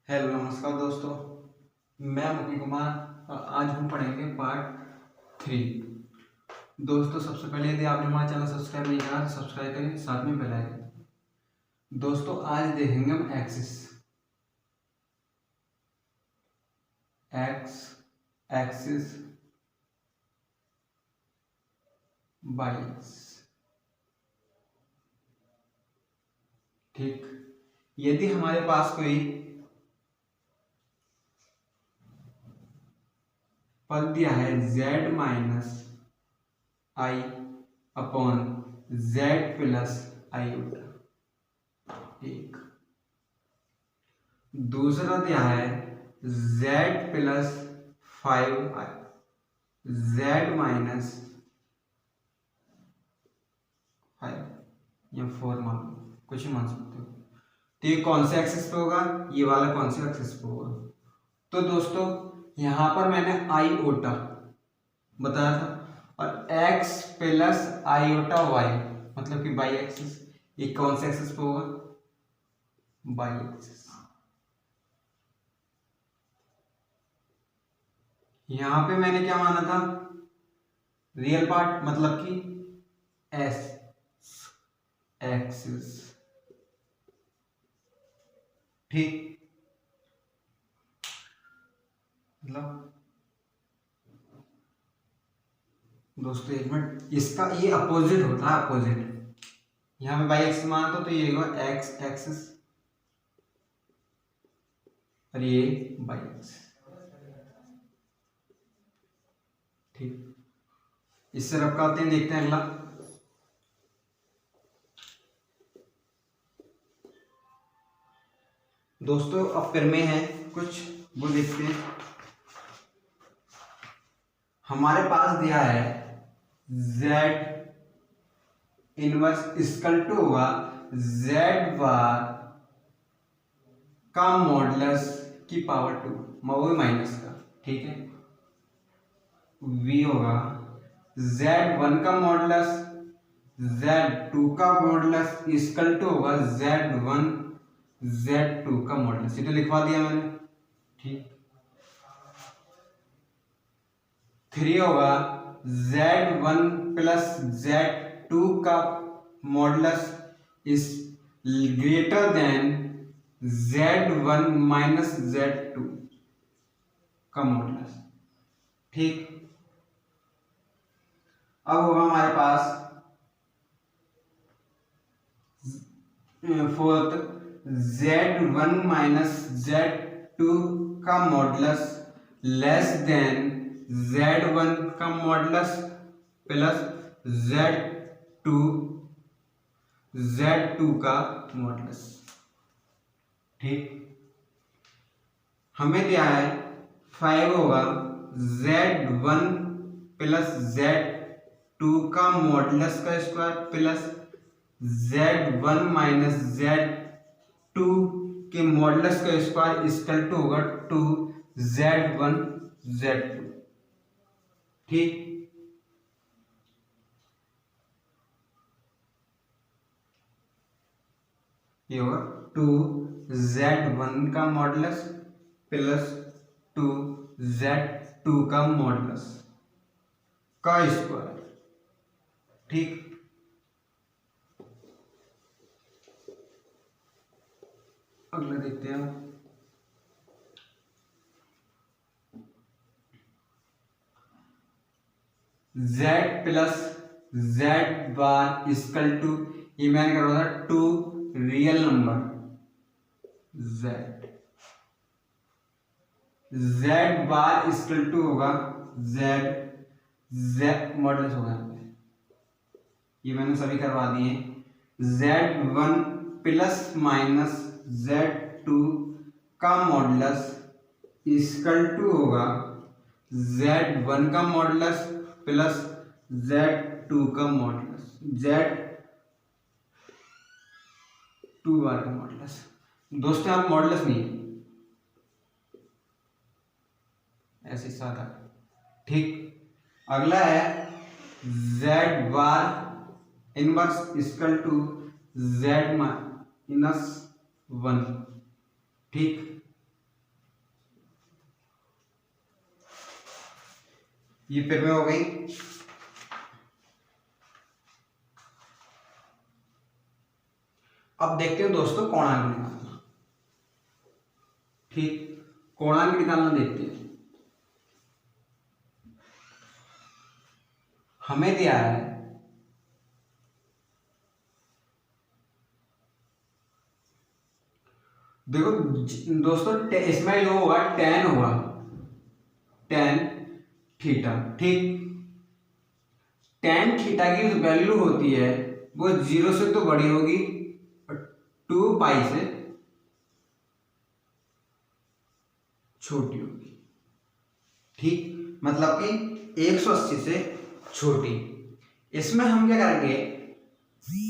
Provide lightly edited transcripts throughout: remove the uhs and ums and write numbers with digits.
Hello नमस्कार दोस्तों, मैं मुकी कुमार और आज हम पढ़ेंगे पार्ट 3। दोस्तों सबसे पहले यदि आपने हमारा चैनल सब्सक्राइब नहीं करा तो सब्सक्राइब करें, साथ में बेल आइकन। दोस्तों आज देखेंगे हम एक्सिस बाई एक्स। ठीक, यदि हमारे पास कोई पद दिया है z माइनस आई अपॉन z प्लस आई उल्टा, एक दूसरा दिया है z plus 5i z minus 5 या 4 मान लो, कुछ ही मान सकते हो। तो ये कौन से एक्सिस पे होगा? ये वाला कौन से एक्सिस पे होगा? तो दोस्तों यहां पर मैंने आईओटा बताया था और x प्लस आईओटा y मतलब कि बाई एक्सिस, ये कौन से एक्सिस पे होगा? By axis. यहां पे मैंने क्या माना था? रियल पार्ट मतलब कि एस एक्सिस। ठीक, मतलब दोस्तों एक मिनट, इसका ये अपोजिट होता है, अपोजिट। यहां पे बाई एक्सिस माना तो ये होगा एक्स एक्सिस और ये बाई एक्सिस। ठीक, इससे रब करते हैं, देखते हैं अगला। दोस्तों अब फिर में है कुछ, वो देखते हैं। हमारे पास दिया है z इनवर्स इक्वल टू होगा z बार का मॉडुलस की पावर 2, वो माइनस का। ठीक है, v होगा z1 का मॉडुलस z2 का मॉडुलस इक्वल टू होगा z1 z2 का मॉडुलस। ये तो लिखवा दिया मैंने। ठीक, 3 होगा z1 प्लस z2 का modulus is greater than z1 minus z2 का मॉडुलस। ठीक, अब होगा हमारे पास फोर्थ z1 माइनस z2 का मॉडुलस लेस देन z1 का मॉडुलस प्लस z2 का मॉडुलस। ठीक, हमें दिया है 5 होगा z1 प्लस z2 का मॉडुलस का square plus z1 minus z2 के मॉडुलस का स्क्वायर इक्वल टू होगा 2 z1 z2। ठीक, ये होगा 2 z1 का मॉडुलस प्लस 2 z2 का मॉडुलस का स्क्वायर। ठीक, अगला देखते हैं। z plus z bar equal to, ये मैंने करवा था 2 real number z bar equal to होगा z मॉडुलस होगा, ये मैंने सभी करवा दिए। z1 प्लस माइनस z2 का मॉडुलस इक्वल टू होगा z1 का मॉडुलस प्लस z2 का मॉडुलस, z2 बार का मॉडुलस। दोस्तों आप मॉडुलस नहीं है, ऐसे सादा। ठीक, अगला है z bar inverse equal to z minus 1। ठीक, ये फिर में हो गई। अब देखते हैं दोस्तों कोणांक निकालना। ठीक, कोणांक निकालना देखते हैं। हमें दिया है देखो दोस्तों, इसमें जो होगा tan होगा, tan थीटा। ठीक, tan थीटा की जो वैल्यू होती है वो 0 से तो बड़ी होगी, 2 पाई से छोटी होगी। ठीक, मतलब कि 180 से छोटी। इसमें हम क्या करेंगे,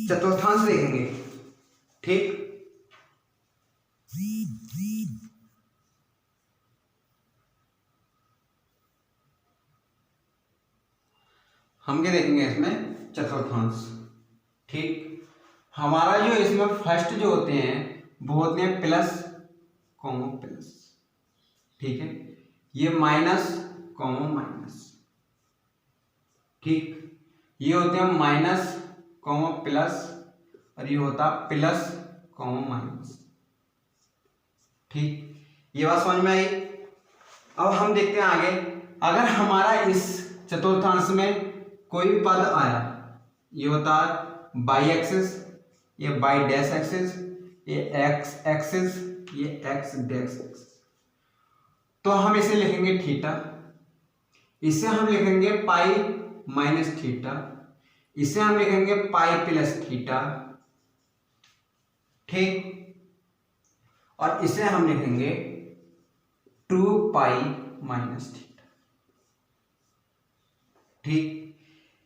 चतुर्थांश देखेंगे। ठीक, हम क्या देखेंगे इसमें, चतुर्थांश। ठीक, हमारा जो इसमें फर्स्ट जो होते हैं वो होते हैं प्लस कॉमा प्लस। ठीक है, ये माइनस कॉमा माइनस। ठीक, ये होते हैं माइनस कॉमा प्लस, और ये होता प्लस कॉमा माइनस। ठीक, ये बात समझ में आई। अब हम देखते हैं आगे, अगर हमारा इस चतुर्थांश में कोई भी पद आया, ये होता है बाई एक्सिस, ये बाई डैश एक्सिस, ये एक्स एक्सिस, ये एक्स डैश एक्सिस, तो हम इसे लिखेंगे थीटा। इसे हम लिखेंगे पाई माइनस थीटा, इसे हम लिखेंगे पाई प्लस थीटा। ठीक, और इसे हम लिखेंगे 2 पाई माइनस थीटा। ठीक,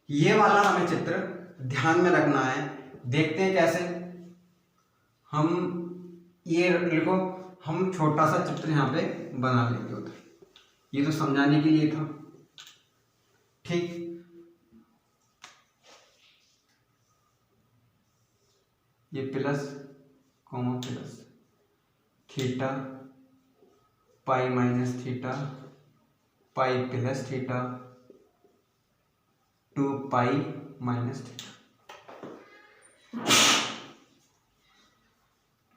ये वाला हमें चित्र ध्यान में रखना है। देखते हैं कैसे। हम ये लिखो, हम छोटा सा चित्र यहाँ पे बना लेंगे उधर, ये तो समझाने के लिए था। ठीक, ये plus comma plus theta, pi minus theta, pi plus theta, 2 pi minus theta.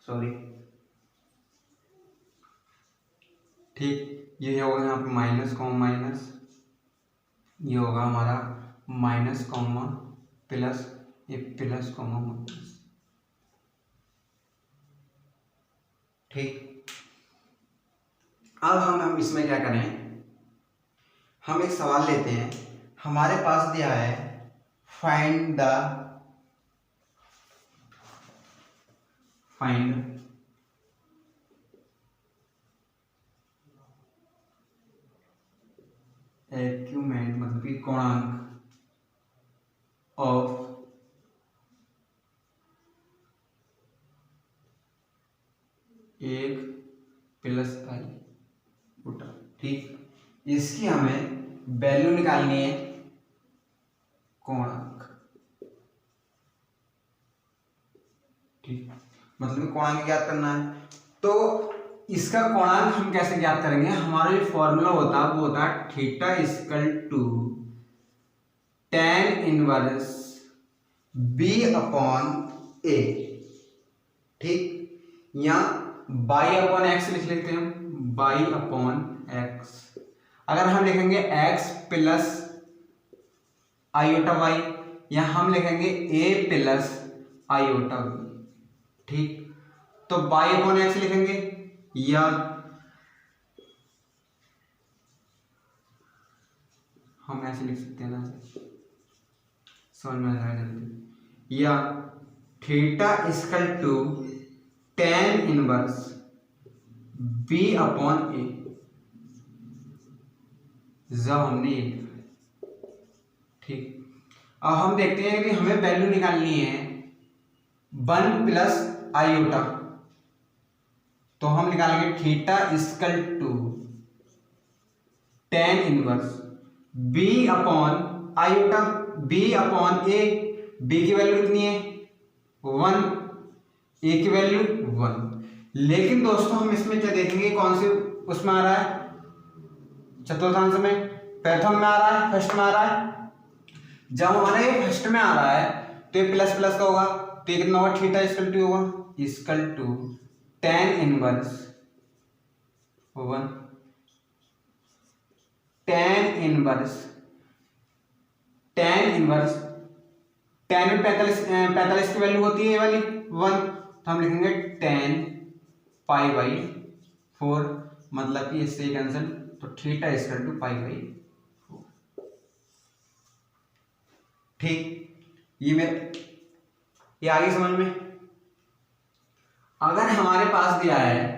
Sorry. ठीक, ये होगा यहाँ पे माइनस कॉमा माइनस, ये होगा हमारा माइनस कॉमा प्लस, ये प्लस कॉमा माइनस। ठीक, अब हम इसमें क्या करें, हम एक सवाल लेते हैं। हमारे पास दिया है फाइंड एक्यूमेंट, मतलब कि कोणांक ऑफ एक प्लस आई बटा। ठीक, इसकी हमें वैल्यू निकालनी है, कोणांक। ठीक, मतलब कोणांक ज्ञात करना है। तो इसका कोणांक हम कैसे ज्ञात करेंगे, हमारा जो फॉर्मूला होता है वो होता है theta equal to tan inverse b upon a। ठीक, या बाई अपॉन एक्स लिख लेते हैं, बाई अपॉन एक्स। अगर हम लिखेंगे x प्लस आयोटा वाई, या हम लिखेंगे a प्लस आयोटा वाई। ठीक, तो बाई अपॉन एक्स लिखेंगे, या हम ऐसे लिख सकते हैं ना, समझ में आ जाएगा जल्दी। या theta equal to tan inverse b upon a, जब हमने ये लिखा। ठीक, अब हम देखते हैं कि हमें वैल्यू निकालनी है 1 प्लस आयोटा, तो हम निकालेंगे theta equal to tan inverse b upon iota, b upon a। b की वैल्यू कितनी है 1, a की वैल्यू 1। लेकिन दोस्तों हम इसमें क्या देखेंगे, कौन से उसमें आ रहा है चतुर्थांश में, प्रथम में आ रहा है, फर्स्ट में आ रहा है। जब हमारा ये फर्स्ट में आ रहा है तो ये प्लस प्लस का होगा, तो ये कितना होगा, थीटा इक्वल टू होगा equal to tan inverse 1, tan inverse tan में 45 की वैल्यू होती है ये वाली 1, तो हम लिखेंगे tan पाई बाई 4, मतलब कि इससे कैंसिल, तो theta equal to pi by 4। ठीक, ये आगे समझ में। अगर हमारे पास दिया है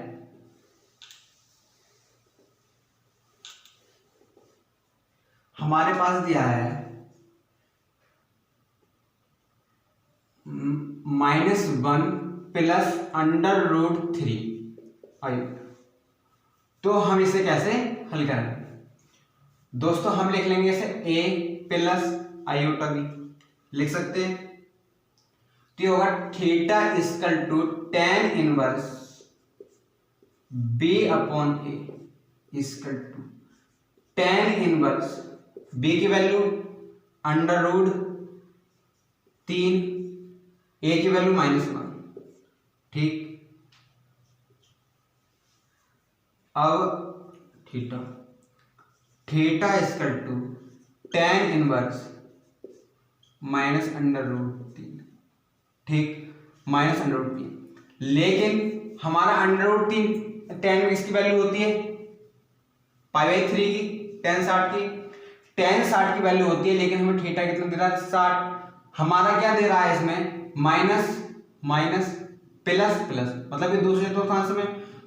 -1 प्लस √3 आई, तो हम इसे कैसे हल करेंगे दोस्तों, हम लिख लेंगे इसे a प्लस आयोटा b, लिख सकते हैं। तो ये होगा theta equal to tan inverse b upon a equal to tan inverse b की वैल्यू √3, a की वैल्यू -1। ठीक, अब theta equal to tan inverse -√3, ठीक, -√3, लेकिन हमारा √3 tan में इसकी वैल्यू होती है π/3 की, tan 60 की वैल्यू होती है, लेकिन हमें थीटा कितना दे रहा है, 60। हमारा क्या दे रहा है इसमें, माइनस प्लस प्लस, मतलब कि दूसरे चतुर्थांश में,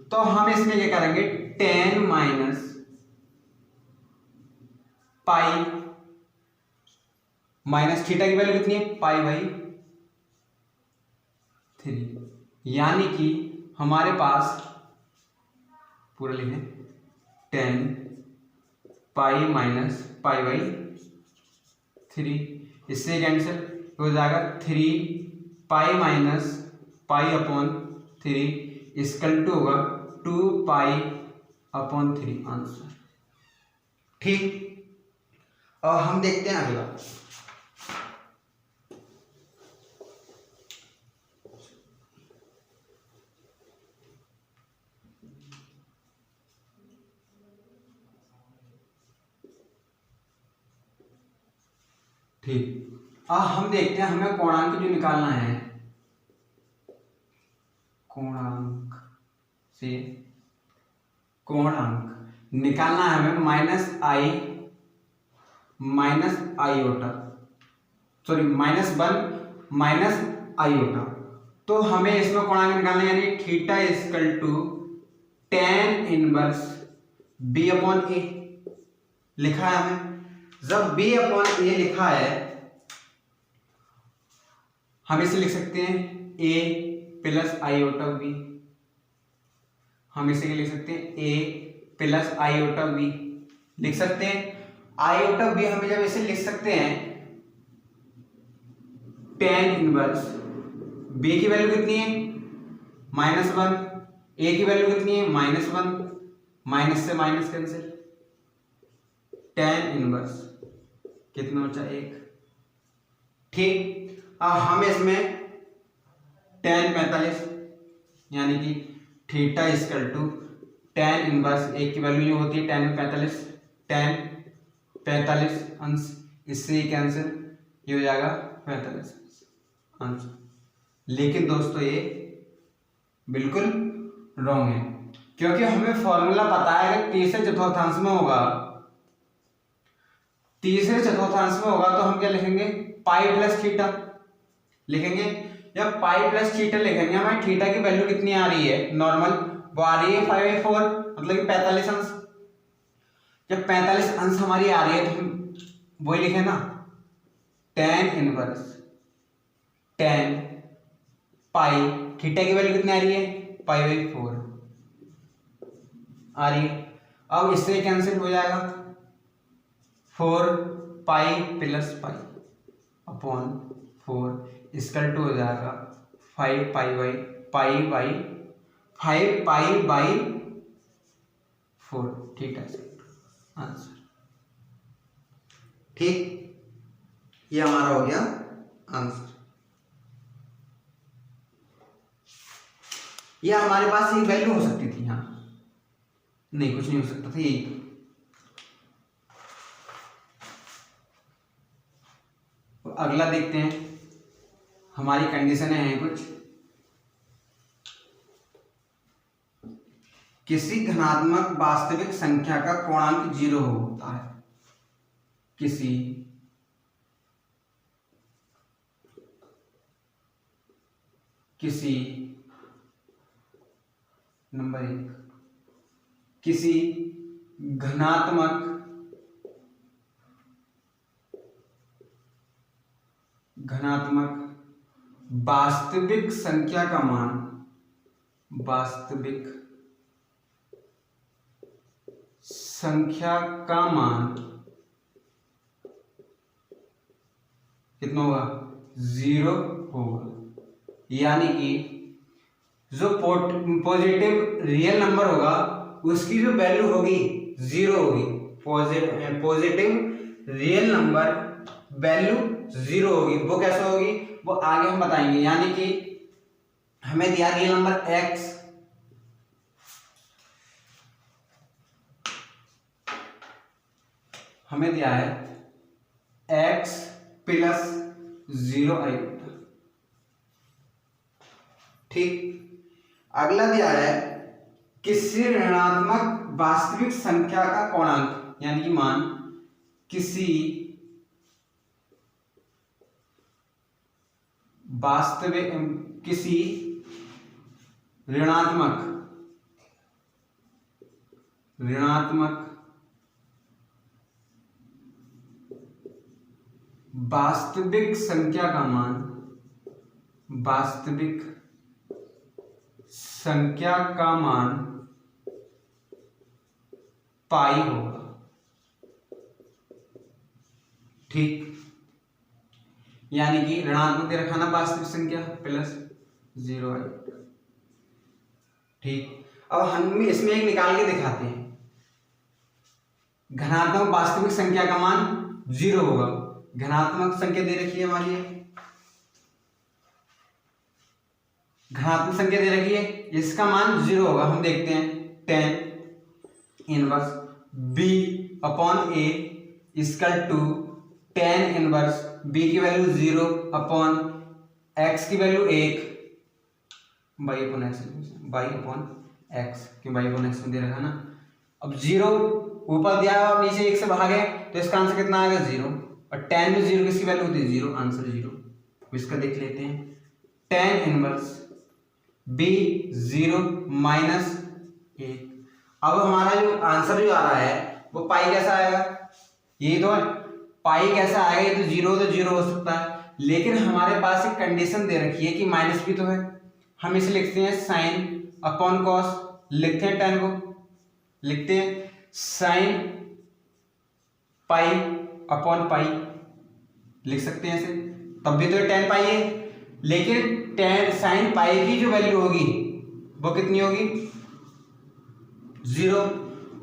तो हम इसमें क्या करेंगे, tan minus pi minus theta की वैल्यू कितनी है, π/3, यानी कि हमारे पास पूरा लिखें tan पाई माइनस π/3, इससे कैंसिल हो जाएगा 3 pi minus pi upon 3 equal to होगा 2 पाई अपॉन 3 आंसर। ठीक, और हम देखते हैं अगला। ठीक, अब हम देखते हैं हमें कोणांक जो निकालना है, कोणांक निकालना है हमें -1 आयोटा, तो हमें इसमें कोणांक निकालना है, यानी theta equal to tan inverse b upon a लिखा है हमें। जब b अपॉन a लिखा है, हम इसे लिख सकते हैं a प्लस आयोटा b, हम इसे लिख सकते हैं a प्लस आयोटा b, लिख सकते हैं आयोटा b। हमें जब इसे लिख सकते हैं, tan इनवर्स b की वैल्यू कितनी है, -1, a की वैल्यू कितनी है, -1, माइनस से माइनस कैंसिल, tan इनवर्स कितना बचा, 1। ठीक, अब हम इसमें tan 45, यानी कि theta equal to tan inverse 1 की वैल्यू जो होती है tan में 45 अंश, इससे कैंसिल, ये हो जाएगा 45 अंश। लेकिन दोस्तों ये बिल्कुल रॉन्ग है, क्योंकि हमें फॉर्मूला पता है कि तीसरे चतुर्थांश में होगा, तो हम क्या लिखेंगे, पाई प्लस थीटा लिखेंगे। जब पाई प्लस थीटा लिखेंगे, हमारे थीटा की वैल्यू कितनी आ रही है, नॉर्मल वो आ रही है 5/4, मतलब कि 45 अंश। जब 45 अंश हमारी आ रही है, तो हम वही लिखे ना, tan इनवर्स tan पाई, थीटा की वैल्यू कितनी आ रही है, π/4 आ रही है। अब इससे कैंसिल हो जाएगा, 4 pi plus pi upon 4 equal to हो जाएगा 5 पाई बाई 4। ठीक है आंसर। ठीक, ये हमारा हो गया आंसर। ये हमारे पास ये वैल्यू हो सकती थी, यहाँ नहीं कुछ नहीं हो सकता था, यही। तो अगला देखते हैं, हमारी कंडीशन है कुछ, किसी धनात्मक वास्तविक संख्या का पूर्णांक 0 होता है। किसी नंबर 1, किसी धनात्मक वास्तविक संख्या का मान, वास्तविक संख्या का मान कितना होगा, 0 होगा। यानी कि जो पॉजिटिव रियल नंबर होगा उसकी जो वैल्यू होगी 0 होगी। पॉजिटिव रियल नंबर वैल्यू 0 होगी। वो कैसे होगी वो आगे हम बताएंगे। यानी कि हमें दिया रियल नंबर x, हमें दिया है x प्लस 0i, ठीक। अगला दिया है किसी ऋणात्मक वास्तविक संख्या का पूर्णांक, यानी कि मान, किसी वास्तविक, किसी ऋणात्मक वास्तविक संख्या का मान, वास्तविक संख्या का मान पाई होगा, ठीक। यानी कि ऋणात्मक दे रखा ना वास्तविक संख्या प्लस 0i, ठीक। अब हम इसमें एक निकाल के दिखाते हैं। धनात्मक वास्तविक संख्या का मान 0 होगा। धनात्मक संख्या दे रखी है हमारी, धनात्मक संख्या दे रखी है, इसका मान 0 होगा। हम देखते हैं tan inverse b upon a equal to tan inverse b की वैल्यू 0 अपॉन x की वैल्यू 1 बाई अपॉन x, क्यों बाई अपॉन x में दे रखा ना। अब 0 ऊपर दिया और नीचे 1 से भागे तो इसका आंसर कितना आएगा 0, और tan में 0 किसकी वैल्यू होती है 0, आंसर 0। इसका देख लेते हैं, tan इनवर्स b 0 माइनस 1। अब हमारा जो आंसर जो आ रहा है वो पाई कैसा आएगा, ये तो है पाई कैसा आएगा, ये तो 0 हो सकता है। लेकिन हमारे पास एक कंडीशन दे रखी है कि माइनस भी तो है, हम इसे लिखते हैं साइन अपॉन कॉस, लिखते हैं tan को, लिखते हैं साइन पाई अपॉन पाई, लिख सकते हैं ऐसे, तब भी तो tan पाई है। लेकिन tan साइन पाई की जो वैल्यू होगी वो कितनी होगी 0,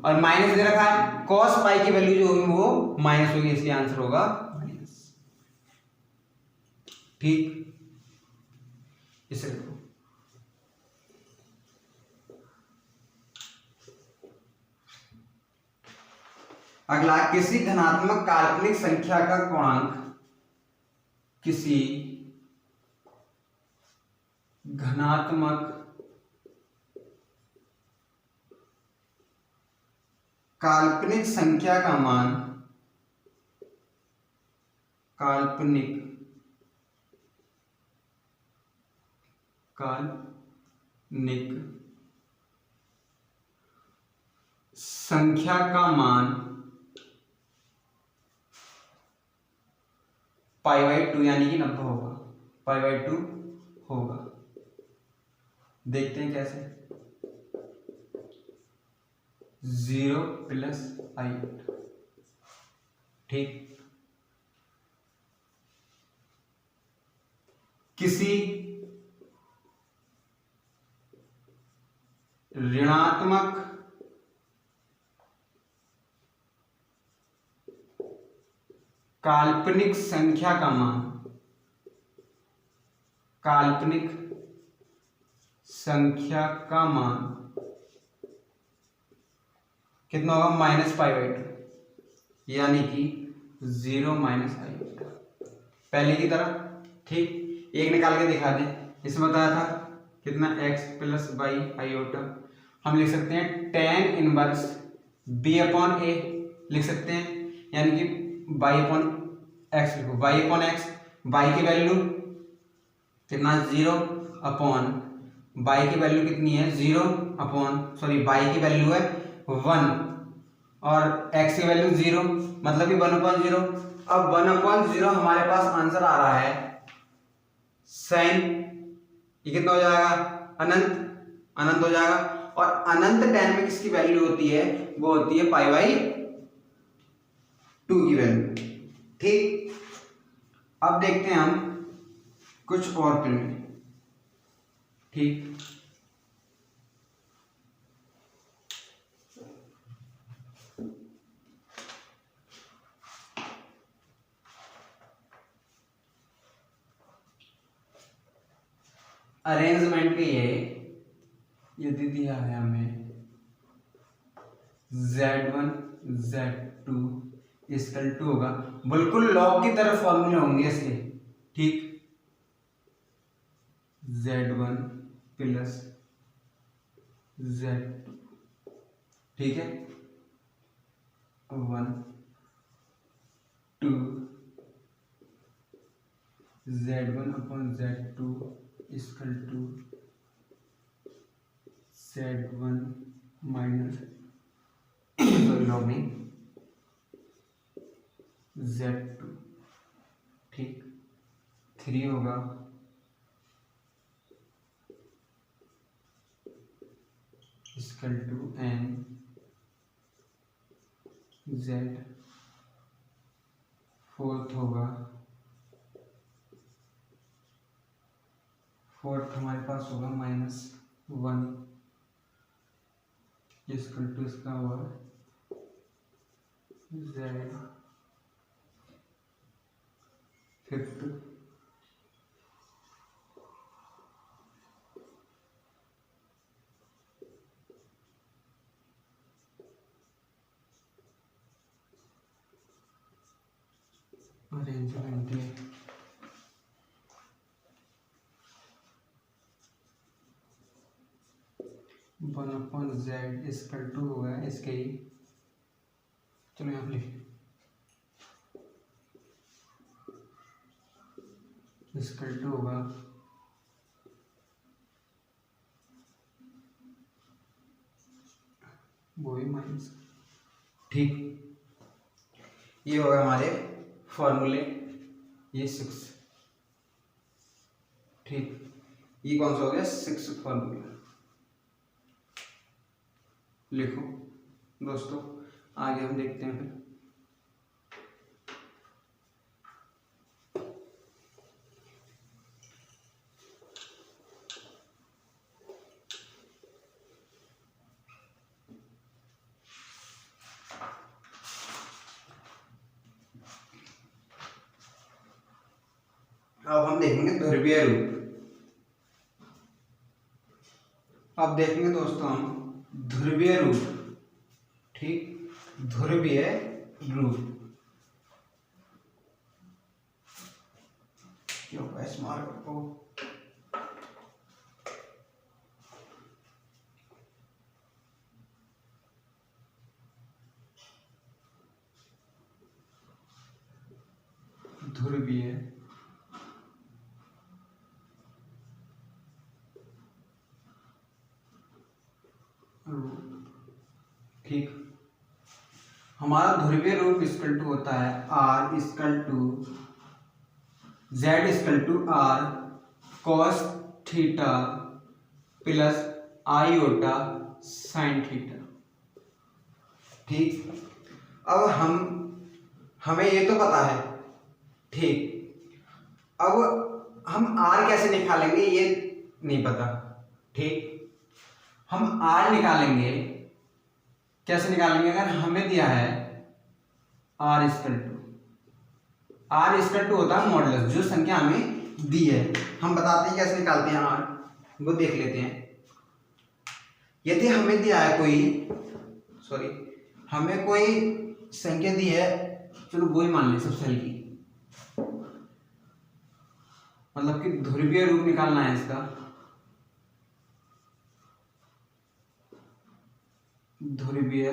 और माइनस दे रखा है cos पाई की वैल्यू जो होगी वो माइनस होगी, इसलिए आंसर होगा माइनस, ठीक। इसे देखो, अगला किसी धनात्मक काल्पनिक संख्या का पूर्णांक, किसी धनात्मक काल्पनिक संख्या का मान, काल्पनिक संख्या का मान π/2 यानी कि 90 होगा, π/2 होगा। देखते हैं कैसे, 0 प्लस i, ठीक। किसी ऋणात्मक काल्पनिक संख्या का मान, काल्पनिक संख्या का मान कितना होगा, -π/2, यानी कि 0 - i/, पहले की तरह। ठीक, एक निकाल के दिखा दें। इसमें बताया था कितना, x + y/i, हम लिख सकते हैं tan इनवर्स b/a लिख सकते हैं, यानी कि y/x लिखो, y/x, y की वैल्यू कितना 0 अपॉन y की वैल्यू कितनी है 0 अपॉन y की वैल्यू है 1 और x की वैल्यू 0, मतलब कि 1/0। अब 1/0 हमारे पास आंसर आ रहा है sin, ये कितना हो जाएगा, अनंत हो जाएगा। और अनंत tan में किसकी वैल्यू होती है, वो होती है π/2 की वैल्यू। ठीक, अब देखते हैं हम कुछ और प्रमेय। ठीक, अरेंजमेंट के ये यदि दिया है हमें z1 z2 = होगा, बिल्कुल लॉग की तरह फॉर्मूले होंगे इसके। ठीक, z1 + z2, ठीक है, 1 2 z1/z2 = z1 माइनस लॉग में z2। ठीक, 3 होगा n z, फोर्थ हमारे पास होगा -1 इसका होगा z, फिफ्थ अरेंजमेंट है। 1/z होगा इसके ही, चलो यहाँ लिख, होगा वो भी माइनस। ठीक, ये होगा हमारे फॉर्मूले, ये 6। ठीक, ये कौन सा हो गया, 6 फॉर्मूला। लिखो दोस्तों, आगे हम देखते हैं फिर। अब हम देखेंगे ध्रुवीय रूप। अब देखेंगे दोस्तों हम ध्रुवीय रूप। ठीक, ध्रुवीय रूप क्यों स्मार्ट को ध्रुवीय रूप। ठीक, हमारा ध्रुवीय रूप इक्वल टू होता है r = z = r cos theta plus iota sin theta. ठीक, अब हमें ये तो पता है। ठीक, अब हम r कैसे निकालेंगे ये नहीं पता। ठीक, हम r निकालेंगे, कैसे निकालेंगे, अगर हमें दिया है r = आर इक्वल टू होता है मॉडुलस, जो संख्या हमें दी है। हम बताते हैं कैसे निकालते हैं आर, वो देख लेते हैं। यदि हमें दिया है हमें कोई संख्या दी है, चलो वो ही मान लें सबसे हल्की, मतलब कि ध्रुवीय रूप निकालना है इसका, ध्रुवीय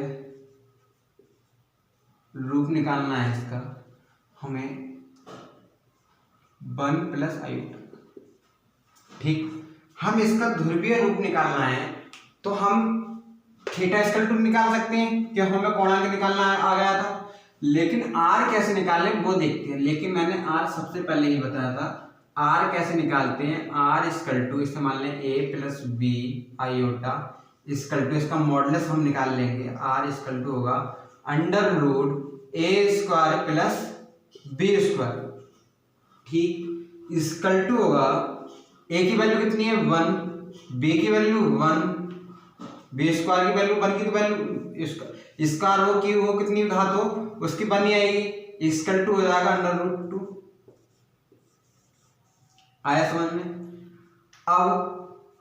रूप निकालना है इसका हमें 1 प्लस आयोटा। ठीक, हम इसका ध्रुवीय रूप निकालना है तो हम थीटा इक्वल टू निकाल सकते हैं कि हमें कोणांक निकालना आ गया था, लेकिन आर कैसे निकालें वो देखते हैं। लेकिन मैंने आर सबसे पहले ही बताया था, आर कैसे निकालते हैं। आर इक्वल टू इस्तेमाल लें a plus b iota equal to, इसका मॉडुलस हम निकाल लेंगे। आर इक्वल टू होगा under root a square plus b square. ठीक, इक्वल टू होगा ए की वैल्यू कितनी है 1, बी की वैल्यू 1, बी स्क्वायर की वैल्यू 1 की वैल्यू इसका रो की वो कितनी घात हो उसकी बनी आएगी, इक्वल टू हो जाएगा अंडर रूट 2। आया समझ में। अब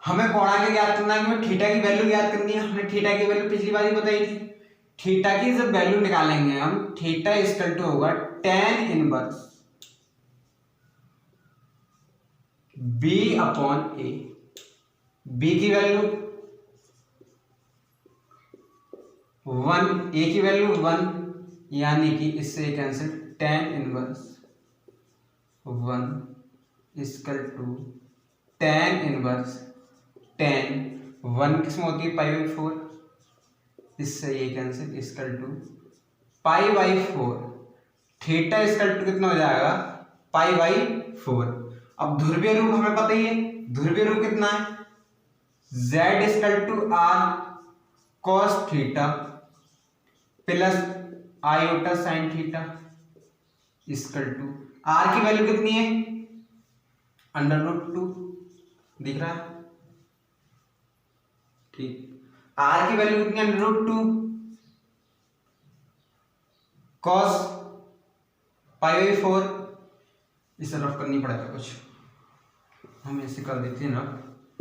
हमें कोणांक ज्ञात करना है, हमें थीटा की वैल्यू ज्ञात करनी है। हमने थीटा की वैल्यू पिछली बार ही बताई थी। थीटा की जब वैल्यू निकालेंगे हम, थीटा इक्वल टू होगा tan inverse b upon a। b की वैल्यू 1, a की वैल्यू 1, यानी कि इससे cancel tan inverse 1 equal to tan inverse tan 1 किसमें होती है π/4, इससे ये cancel equal to π/4। Theta equal to कितना हो जाएगा π/4। अब ध्रुवीय रूप हमें पता ही है, ध्रुवीय रूप कितना है z equal to r cos theta plus iota sine theta equal to r की वैल्यू कितनी है अंडर रूट 2, दिख रहा है। ठीक, r की वैल्यू कितनी है अंडर रूट 2 cos π/4। इसे रफ करनी पड़ेगा कुछ, हम ऐसे कर देते हैं ना,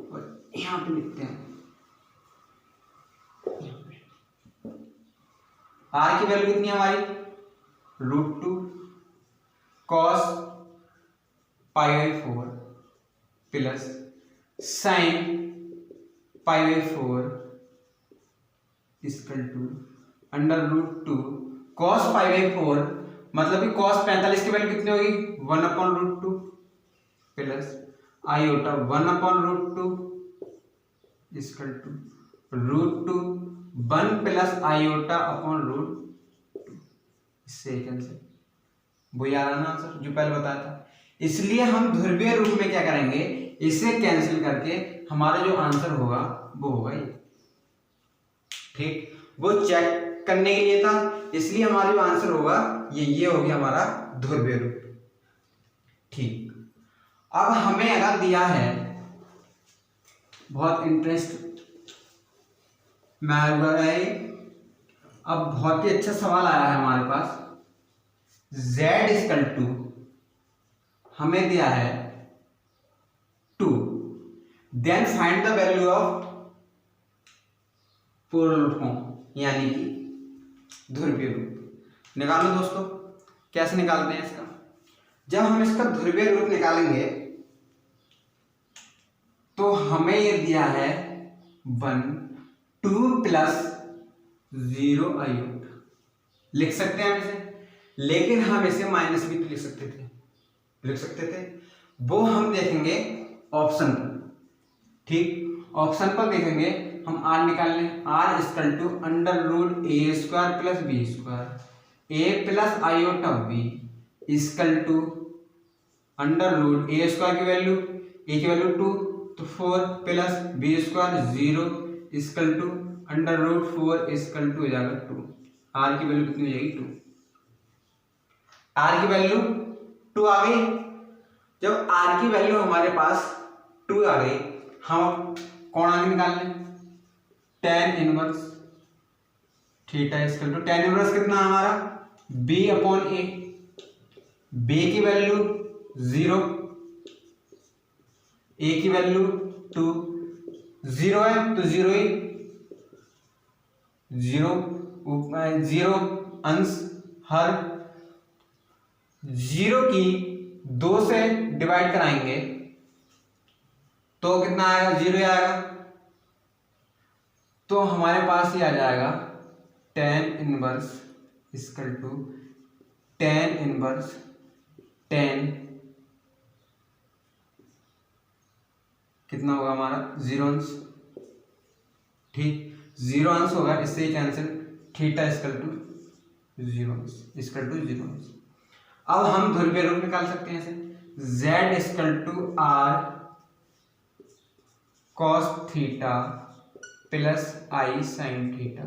और यहाँ पे लिखते हैं r की वैल्यू कितनी है हमारी root 2 cos π/4 plus sine π/4 equal to under root 2 cos π/4, मतलब कि cos 45 की वैल्यू कितनी होगी 1 upon root 2 plus iota 1 upon root 2 equal to root 2 1 plus iota upon root 2। इससे कैंसिल, वो याद आना आंसर जो पहले बताया था। इसलिए हम ध्रुवीय रूप में क्या करेंगे, इसे कैंसिल करके हमारा जो आंसर होगा वो होगा ये। ठीक, वो चेक करने के लिए था, इसलिए हमारा जो आंसर होगा ये हो गया हमारा ध्रुवीय रूप। ठीक, अब हमें अगर दिया है बहुत इंटरेस्ट में, अब बहुत ही अच्छा सवाल आया है हमारे पास। z इक्वल टू हमें दिया है 2, then find the value of polar form, यानी कि ध्रुवीय रूप। निकालो दोस्तों, कैसे निकालते हैं इसका। जब हम इसका ध्रुवीय रूप निकालेंगे तो हमें ये दिया है 1 2 प्लस 0 आयोटा, लिख सकते हैं हम इसे, लेकिन हम इसे माइनस भी लिख सकते थे, वो हम देखेंगे ऑप्शन पर। ठीक, ऑप्शन पर देखेंगे हम r निकाल लें। r equal to under root a square plus b square a plus iota b equal to under root a square की वैल्यू, ए की वैल्यू 2 तो 4 plus b square 0 equal to under root 4 equal to हो जाएगा 2। r की value कितनी हो जाएगी 2, r की वैल्यू 2 आ गई। जब r की वैल्यू हमारे पास 2 आ गई, हम कोणांक निकाल लें। tan inverse theta equal to tan inverse कितना हमारा b अपॉन a, बी की वैल्यू 0, ए की वैल्यू 2, 0 है तो 0 ही, 0 0 अंश हर 0 की 2 से डिवाइड कराएंगे तो कितना आएगा, 0 ही आएगा। तो हमारे पास ये आ जाएगा tan inverse equal to tan inverse 10, कितना होगा हमारा 0 अंश, ठीक 0 अंश होगा, इससे ही कैंसिल, थीटा इक्वल टू 0 अंश इक्वल टू 0 अंश। अब हम ध्रुवीय रूप निकाल सकते हैं ऐसे, z equal to r cos theta plus i sine theta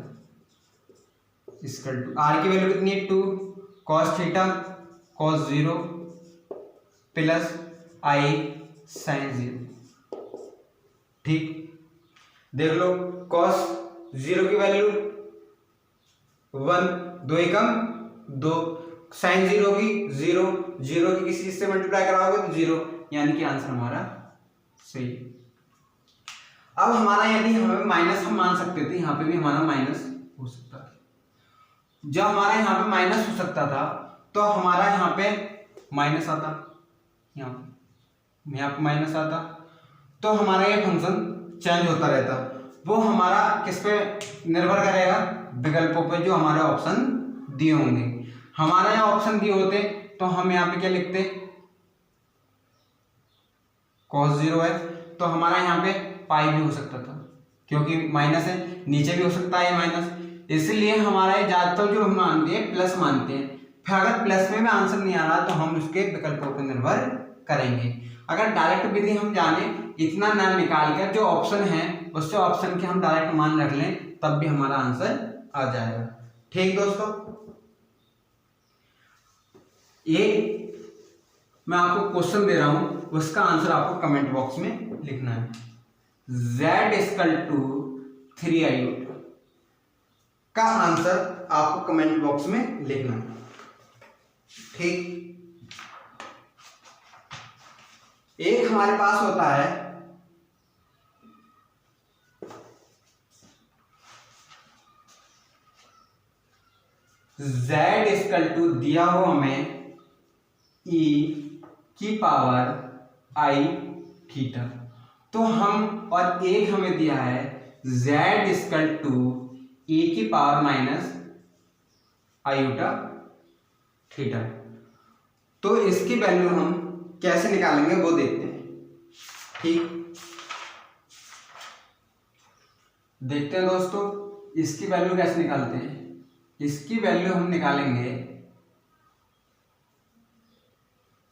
equal to, r की वैल्यू कितनी है 2, cos theta cos 0 plus i sine 0, ठीक। देख लो कॉस 0 की वैल्यू 1, 2 एकम 2, साइन 0 की 0, 0 की किसी से मल्टीप्लाई कराओगे तो 0, यानी कि आंसर हमारा सही। अब हमारा यदि हमें माइनस हम मान सकते थे, यहाँ पे भी हमारा माइनस हो सकता था। जब हमारा यहाँ पे माइनस हो सकता था तो हमारा यहाँ पे माइनस आता, यहाँ पे माइनस आता, तो हमारा ये फंक्शन चेंज होता रहता। वो हमारा किस पे निर्भर करेगा, विकल्पों पे जो हमारे ऑप्शन दिए होंगे। हमारे यहाँ ऑप्शन दिए होते तो हम यहाँ पे क्या लिखते, cos 0 है तो हमारा यहाँ पे पाई भी हो सकता था, क्योंकि माइनस है, नीचे भी हो सकता है माइनस, इसलिए हमारा ये ज्यादातर जो हम मानते हैं प्लस मानते हैं। फिर अगर प्लस में भी आंसर नहीं आ रहा तो हम उसके विकल्पों पर निर्भर करेंगे। अगर डायरेक्ट विधि हम जाने, इतना ना निकाल कर जो ऑप्शन है उससे ऑप्शन के हम डायरेक्ट मान रख लें, तब भी हमारा आंसर आ जाएगा। ठीक दोस्तों, ये मैं आपको क्वेश्चन दे रहा हूं, उसका आंसर आपको कमेंट बॉक्स में लिखना है। z इक्वल टू 3 आयोटा का आंसर आपको कमेंट बॉक्स में लिखना है, ठीक। एक हमारे पास होता है z इक्वल टू, दिया हो हमें e की पावर i थीटा, तो हम, और एक हमें दिया है z इक्वल टू e की पावर माइनस आयोटा थीटा। तो इसकी वैल्यू हम कैसे निकालेंगे वो देखते हैं, ठीक। देखते हैं दोस्तों, इसकी वैल्यू कैसे निकालते हैं। इसकी वैल्यू हम निकालेंगे,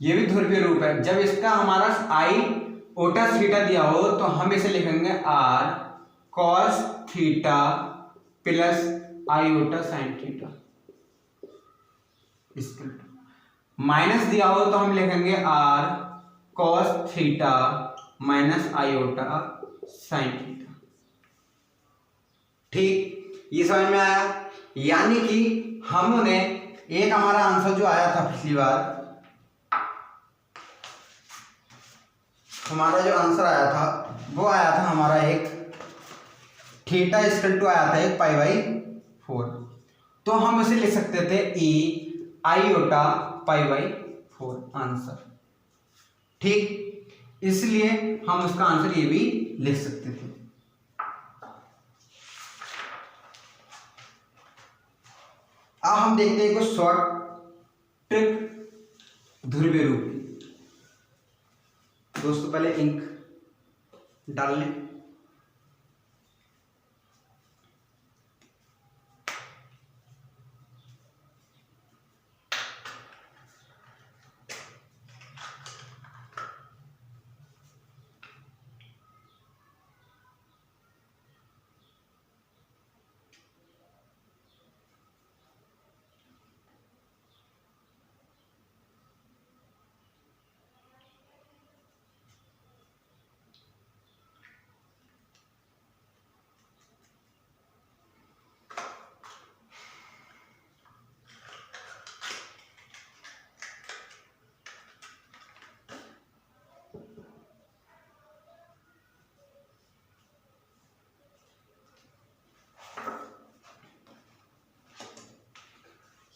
ये भी ध्रुवीय रूप है, जब इसका हमारा आई ओटा थीटा दिया हो तो हम इसे लिखेंगे r cos theta plus iota sine theta, minus दिया हो तो हम लिखेंगे r cos theta minus iota sine theta, ठीक। ये समझ में आया। यानी कि हमने एक हमारा आंसर जो आया था पिछली बार, हमारा जो आंसर आया था वो आया था हमारा एक थीटा इक्वल टू आया था एक पाई बाई 4, तो हम उसे लिख सकते थे e iota pi by 4 answer, ठीक। इसलिए हम उसका आंसर ये भी लिख सकते थे। अब हम देखते हैं कुछ शॉर्ट ट्रिक ध्रुवीय रूप की। दोस्तों पहले इंक डाल लें,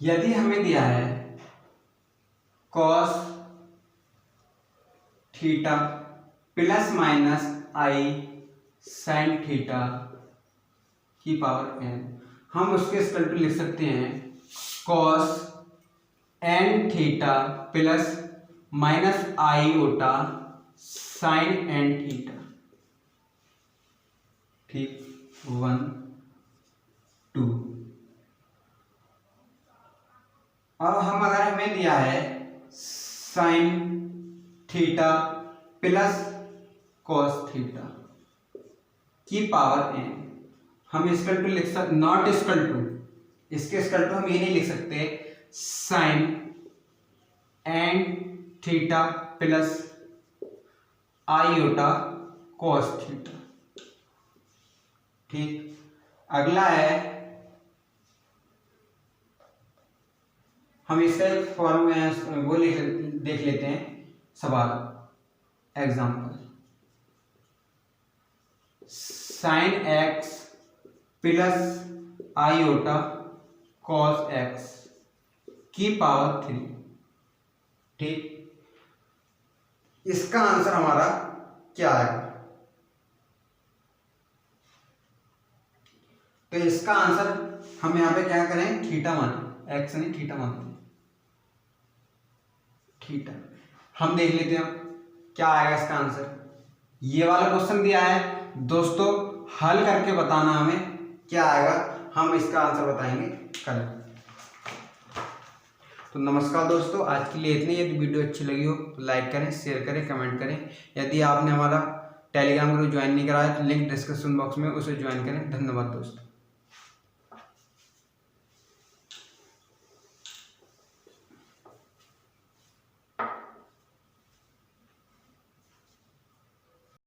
यदि हमें दिया है cos थीटा प्लस माइनस आई साइन थीटा की पावर n, हम उसके स्क्वायर टू लिख सकते हैं cos n theta plus minus iota sine n theta. ठीक, 1 2। अब हम अगर हमें दिया है sine theta plus cos theta की पावर n, हम इसकल टू लिख सकते, नॉट इसकल टू, इसके स्कल टू हम ये नहीं लिख सकते sine n theta plus iota cos theta. ठीक, अगला है, हम इसका एक फॉर्म में वो देख लेते हैं सवाल, example, sine x plus iota cos x की पावर 3। ठीक, इसका आंसर हमारा क्या आएगा? तो इसका आंसर हम यहाँ पे क्या करें, थीटा माने, एक्स नहीं थीटा मानते, थीटा। हम देख लेते हैं क्या आएगा इसका आंसर। ये वाला क्वेश्चन दिया है दोस्तों, हल करके बताना हमें क्या आएगा, हम इसका आंसर बताएंगे कल। तो नमस्कार दोस्तों, आज के लिए इतनी। यदि वीडियो अच्छी लगी हो तो लाइक करें, शेयर करें, कमेंट करें। यदि आपने हमारा टेलीग्राम ग्रुप ज्वाइन नहीं कराया तो लिंक डिस्क्रिप्शन बॉक्स में उसे ज्वाइन करें। धन्यवाद दोस्तों।